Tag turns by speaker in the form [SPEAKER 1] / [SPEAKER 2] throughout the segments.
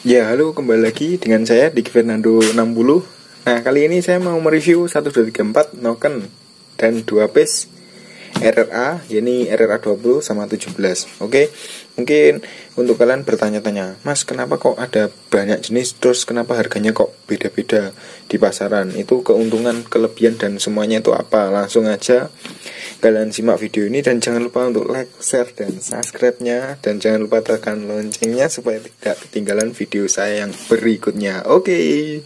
[SPEAKER 1] Ya, halo, kembali lagi dengan saya Diki Fernando 60. Nah, kali ini saya mau mereview 1, 2, 3, 4 Noken dan 2 piece RRA, yakni RRA 20 sama 17. Oke, mungkin untuk kalian bertanya-tanya, Mas, kenapa kok ada banyak jenis, terus kenapa harganya kok beda-beda di pasaran? Itu keuntungan, kelebihan, dan semuanya itu apa? Langsung aja kalian simak video ini, dan jangan lupa untuk like, share, dan subscribe-nya, dan jangan lupa tekan loncengnya supaya tidak ketinggalan video saya yang berikutnya. Oke.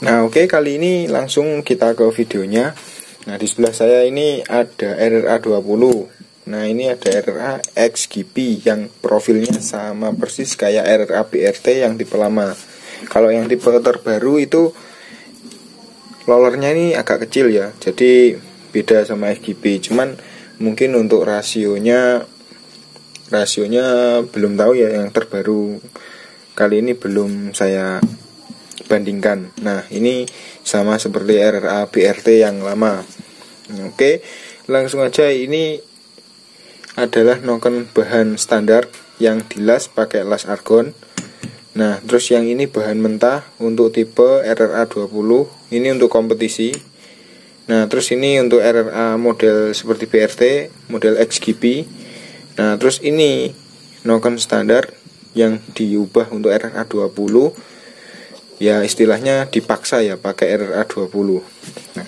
[SPEAKER 1] Nah, oke, kali ini langsung kita ke videonya. Nah, di sebelah saya ini ada RRA 20. Nah, ini ada RRA XGP yang profilnya sama persis kayak RRA BRT yang tipe lama. Kalau yang tipe terbaru itu rollernya ini agak kecil ya, jadi beda sama XGP. Cuman mungkin untuk rasionya belum tahu ya, yang terbaru kali ini belum saya bandingkan. Nah, ini sama seperti RRA BRT yang lama. Oke, langsung aja. Ini adalah noken bahan standar yang dilas pakai las argon. Nah, terus yang ini bahan mentah untuk tipe RRA 20. Ini untuk kompetisi. Nah, terus ini untuk RRA model seperti BRT, model XGP. Nah, terus ini noken standar yang diubah untuk RRA 20. Ya, istilahnya dipaksa ya pakai RRA 20. Nah,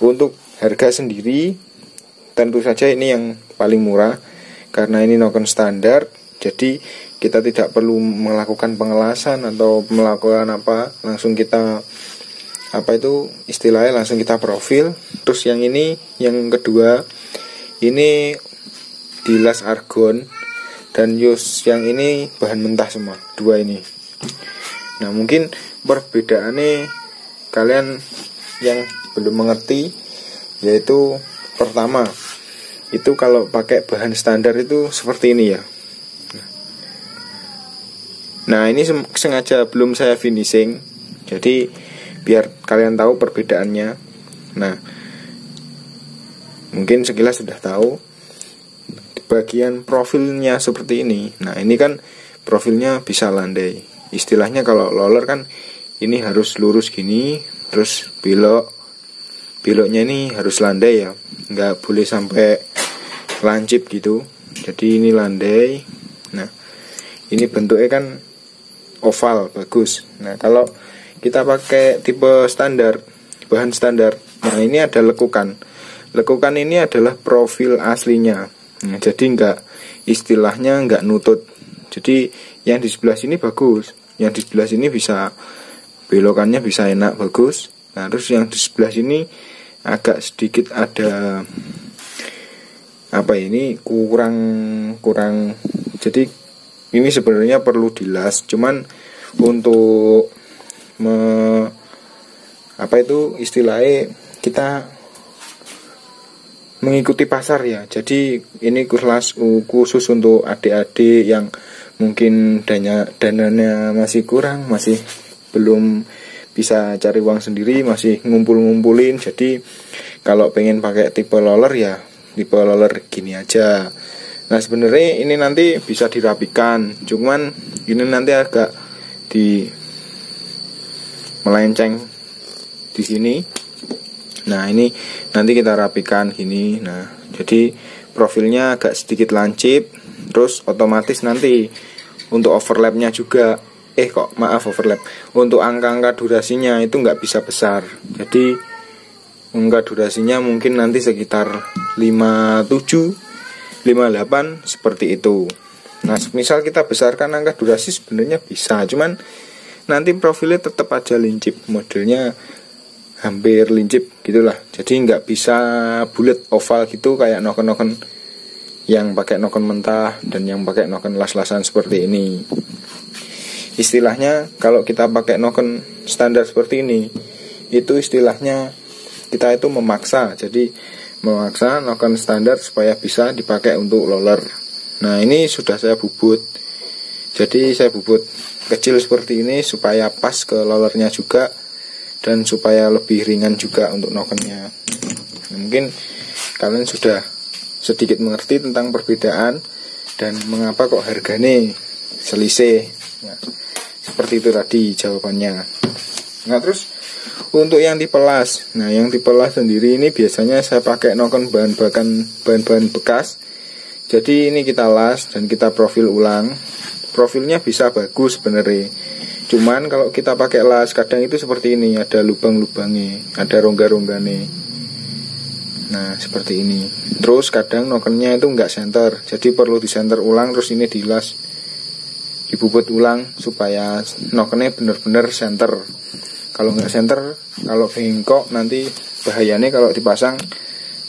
[SPEAKER 1] untuk harga sendiri tentu saja ini yang paling murah karena ini noken standar. Jadi kita tidak perlu melakukan pengelasan atau melakukan apa, langsung kita istilahnya langsung kita profil. Terus yang ini, yang kedua, ini dilas argon, dan yang ini bahan mentah semua, dua ini. Nah, mungkin perbedaannya kalian yang belum mengerti, yaitu pertama, itu kalau pakai bahan standar itu seperti ini ya. Nah, ini sengaja belum saya finishing, jadi biar kalian tahu perbedaannya. Nah, mungkin sekilas sudah tahu. Di bagian profilnya seperti ini. Nah, ini kan profilnya bisa landai. Istilahnya kalau roller kan ini harus lurus gini, terus beloknya ini harus landai ya, nggak boleh sampai lancip gitu. Jadi ini landai. Nah, ini bentuknya kan oval, bagus. Nah, kalau kita pakai tipe standar, bahan standar, nah ini ada lekukan. Lekukan ini adalah profil aslinya. Nah, jadi istilahnya nggak nutut. Jadi yang di sebelah sini bagus, yang di sebelah sini bisa belokannya bisa enak, bagus. Nah, terus yang di sebelah sini agak sedikit ada ini kurang. Jadi ini sebenarnya perlu dilas, cuman untuk istilahnya kita mengikuti pasar ya. Jadi ini khusus untuk adik-adik yang mungkin dananya masih kurang, masih belum bisa cari uang sendiri, masih ngumpulin. Jadi kalau pengen pakai tipe roller ya tipe roller gini aja. Nah, sebenarnya ini nanti bisa dirapikan, cuman ini nanti agak melenceng di sini. Nah, ini nanti kita rapikan gini. Nah, jadi profilnya agak sedikit lancip. Terus otomatis nanti untuk overlapnya juga overlap. Untuk angka-angka durasinya itu nggak bisa besar. Jadi angka durasinya mungkin nanti sekitar 57, 58 seperti itu. Nah, misal kita besarkan angka durasi sebenarnya bisa, cuman nanti profilnya tetap aja lincip, modelnya hampir lincip gitulah. Jadi nggak bisa bulat oval gitu kayak noken-noken yang pakai noken mentah dan yang pakai noken las-lasan seperti ini. Istilahnya kalau kita pakai noken standar seperti ini, itu istilahnya kita itu memaksa. Jadi memaksa noken standar supaya bisa dipakai untuk roller. Nah, ini sudah saya bubut. Jadi saya bubut kecil seperti ini supaya pas ke rollernya juga dan supaya lebih ringan juga untuk nokennya. Nah, mungkin kalian sudah sedikit mengerti tentang perbedaan dan mengapa kok harganya selisih. Nah, seperti itu tadi jawabannya. Nah, terus untuk yang tipe las, nah yang tipe las sendiri ini biasanya saya pakai noken bahan-bahan bekas. Jadi ini kita las dan kita profil ulang. Profilnya bisa bagus sebenarnya. Cuman kalau kita pakai las kadang itu seperti ini, ada lubang-lubangnya, ada rongga-rongganya. Nah seperti ini. Terus kadang nokennya itu nggak senter, jadi perlu disenter ulang, terus ini dilas, dibubut ulang supaya nokennya benar-benar senter. Kalau nggak senter, kalau bengkok nanti bahayanya kalau dipasang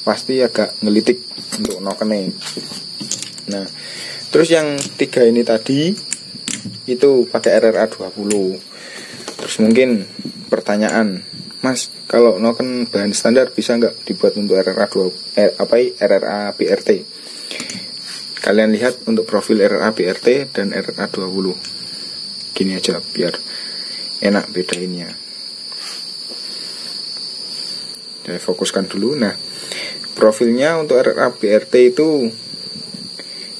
[SPEAKER 1] pasti agak ngelitik untuk nokennya. Nah, terus yang 3 ini tadi itu pakai RRA 20. Terus mungkin pertanyaan, Mas, kalau noken bahan standar bisa nggak dibuat untuk RRA BRT? Kalian lihat untuk profil RRA BRT dan RRA 20. Gini aja biar enak bedainnya. Saya fokuskan dulu. Nah, profilnya untuk RRA BRT itu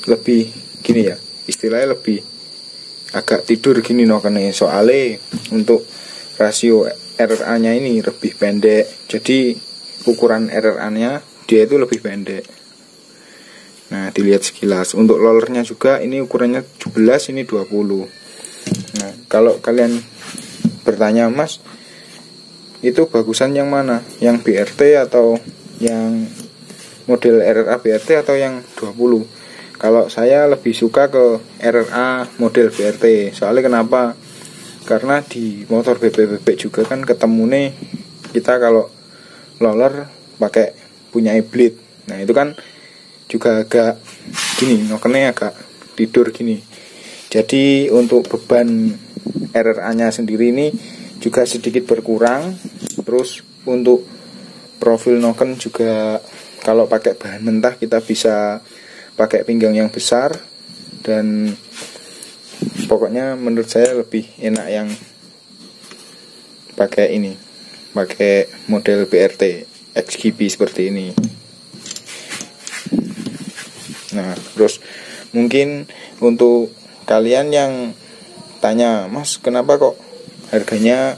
[SPEAKER 1] lebih gini ya, istilahnya lebih agak tidur gini nokennya. Soalnya untuk rasio RRA nya ini lebih pendek, jadi ukuran RRA nya dia itu lebih pendek. Nah dilihat sekilas. Untuk rollernya juga ini ukurannya 17, ini 20. Nah kalau kalian bertanya, Mas, itu bagusan yang mana? Yang BRT atau yang model RRA BRT atau yang 20? Kalau saya lebih suka ke RRA model BRT. Soalnya kenapa? Karena di motor bebek-bebek juga kan ketemu nih, kita kalau roller pakai punya blade. Nah itu kan juga agak gini, nokennya agak tidur gini. Jadi untuk beban RRA nya sendiri ini juga sedikit berkurang. Terus untuk profil noken juga kalau pakai bahan mentah kita bisa pakai pinggang yang besar. Dan pokoknya menurut saya lebih enak yang pakai ini, pakai model BRT XGB seperti ini. Nah terus mungkin untuk kalian yang tanya, Mas, kenapa kok harganya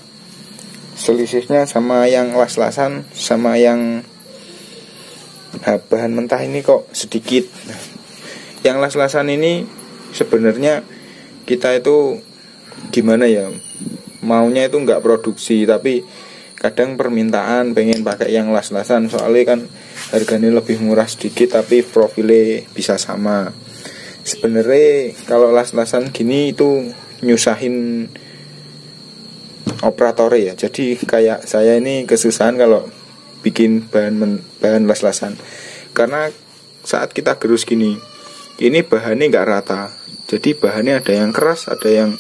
[SPEAKER 1] selisihnya sama yang las-lasan sama yang bahan mentah ini kok sedikit? Yang las-lasan ini sebenarnya kita itu gimana ya, maunya itu nggak produksi, tapi kadang permintaan pengen pakai yang las-lasan, soalnya kan harganya lebih murah sedikit tapi profilnya bisa sama. Sebenarnya kalau las-lasan gini itu nyusahin operator ya. Jadi kayak saya ini kesusahan kalau bikin bahan las-lasan, karena saat kita gerus gini, ini bahannya nggak rata. Jadi bahannya ada yang keras, ada yang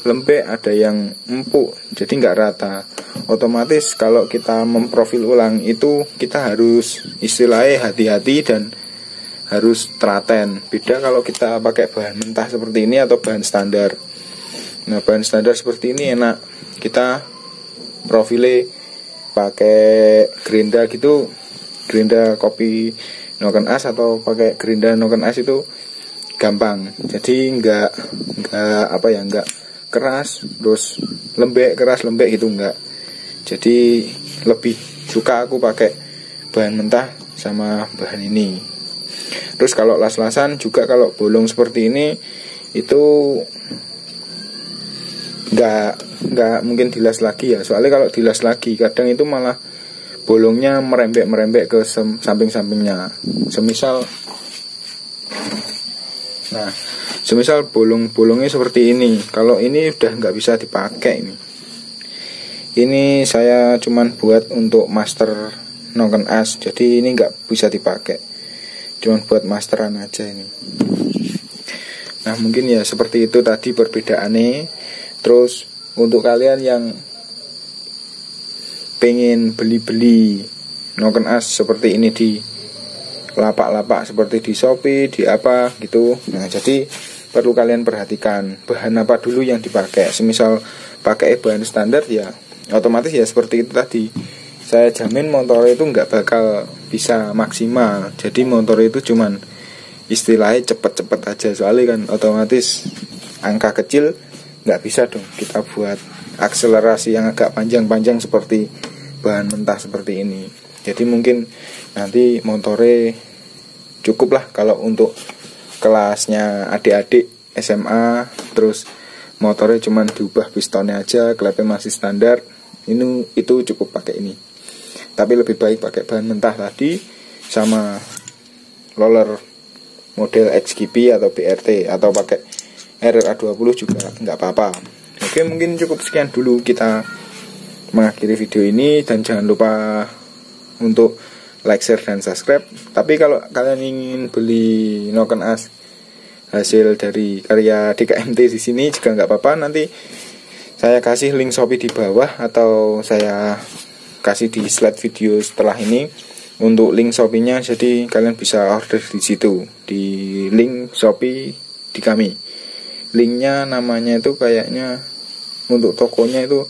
[SPEAKER 1] lembek, ada yang empuk, jadi nggak rata. Otomatis kalau kita memprofil ulang itu kita harus istilahnya hati-hati dan harus telaten. Beda kalau kita pakai bahan mentah seperti ini atau bahan standar. Nah bahan standar seperti ini enak, kita profilnya pakai gerinda gitu, gerinda kopi noken as atau pakai gerinda noken as itu gampang. Jadi nggak keras terus lembek, keras lembek gitu enggak. Jadi lebih suka aku pakai bahan mentah sama bahan ini. Terus kalau las-lasan juga kalau bolong seperti ini itu nggak mungkin dilas lagi ya. Soalnya kalau dilas lagi kadang itu malah bolongnya merembek ke samping-sampingnya. Semisal semisal bolong-bolongnya seperti ini. Kalau ini udah nggak bisa dipakai ini saya cuman buat untuk master noken as, jadi ini nggak bisa dipakai, cuman buat masteran aja ini. Nah mungkin ya seperti itu tadi perbedaannya. Terus untuk kalian yang pengen beli-beli noken as seperti ini di lapak-lapak seperti di Shopee, di apa gitu. Nah, jadi perlu kalian perhatikan bahan apa dulu yang dipakai. Semisal pakai bahan standar ya otomatis ya seperti itu tadi. Saya jamin motor itu nggak bakal bisa maksimal. Jadi motor itu cuman istilahnya cepet-cepet aja, soalnya kan otomatis angka kecil nggak bisa dong kita buat akselerasi yang agak panjang-panjang seperti bahan mentah seperti ini. Jadi mungkin nanti motornya cukup lah kalau untuk kelasnya adik-adik SMA, terus motornya cuman diubah pistonnya aja, klepnya masih standar, itu cukup pakai ini. Tapi lebih baik pakai bahan mentah tadi sama roller model XGP atau BRT, atau pakai RRA20 juga nggak apa-apa. Oke, mungkin cukup sekian dulu kita mengakhiri video ini, dan jangan lupa untuk like, share, dan subscribe. Tapi kalau kalian ingin beli noken as hasil dari karya DKMT di sini juga nggak apa-apa. Nanti saya kasih link Shopee di bawah, atau saya kasih di slide video setelah ini untuk link Shopee-nya. Jadi kalian bisa order di situ, di link Shopee di kami. Linknya namanya itu kayaknya untuk tokonya itu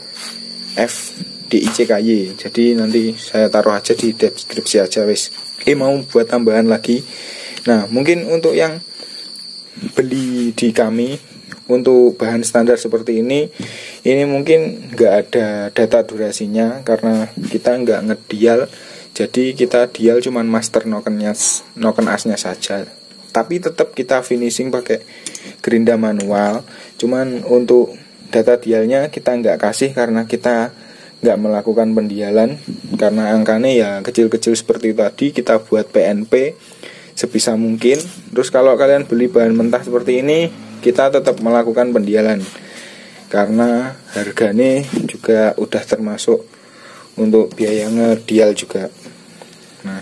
[SPEAKER 1] FDICKY. Jadi nanti saya taruh aja di deskripsi aja wis. Mau buat tambahan lagi. Nah, mungkin untuk yang beli di kami untuk bahan standar seperti ini mungkin nggak ada data durasinya karena kita nggak ngedial. Jadi kita dial cuman master noken asnya saja. Tapi tetap kita finishing pakai gerinda manual. Cuman untuk data dialnya kita nggak kasih karena kita nggak melakukan pendialan, karena angkanya ya kecil-kecil seperti tadi. Kita buat PNP sebisa mungkin. Terus kalau kalian beli bahan mentah seperti ini, kita tetap melakukan pendialan karena harganya juga udah termasuk untuk biaya ngedial juga. Nah,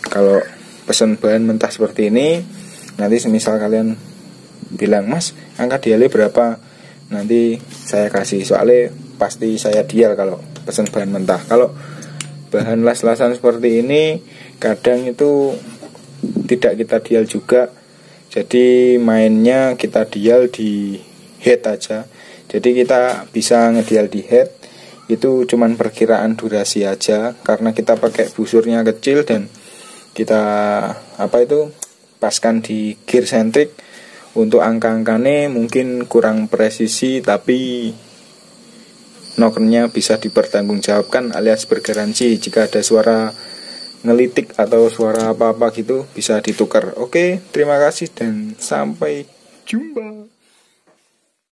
[SPEAKER 1] kalau pesan bahan mentah seperti ini, nanti semisal kalian bilang, "Mas, angka dialnya berapa?" Nanti saya kasih, soalnya pasti saya dial kalau pesan bahan mentah. Kalau bahan las-lasan seperti ini kadang itu tidak kita dial juga. Jadi mainnya kita dial di head aja. Jadi kita bisa ngedial di head, itu cuman perkiraan durasi aja karena kita pakai busurnya kecil dan kita paskan di gear sentrik. Untuk angka-angkanya mungkin kurang presisi, tapi nokennya bisa dipertanggungjawabkan alias bergaransi. Jika ada suara ngelitik atau suara apa-apa gitu bisa ditukar. Oke, terima kasih dan sampai jumpa.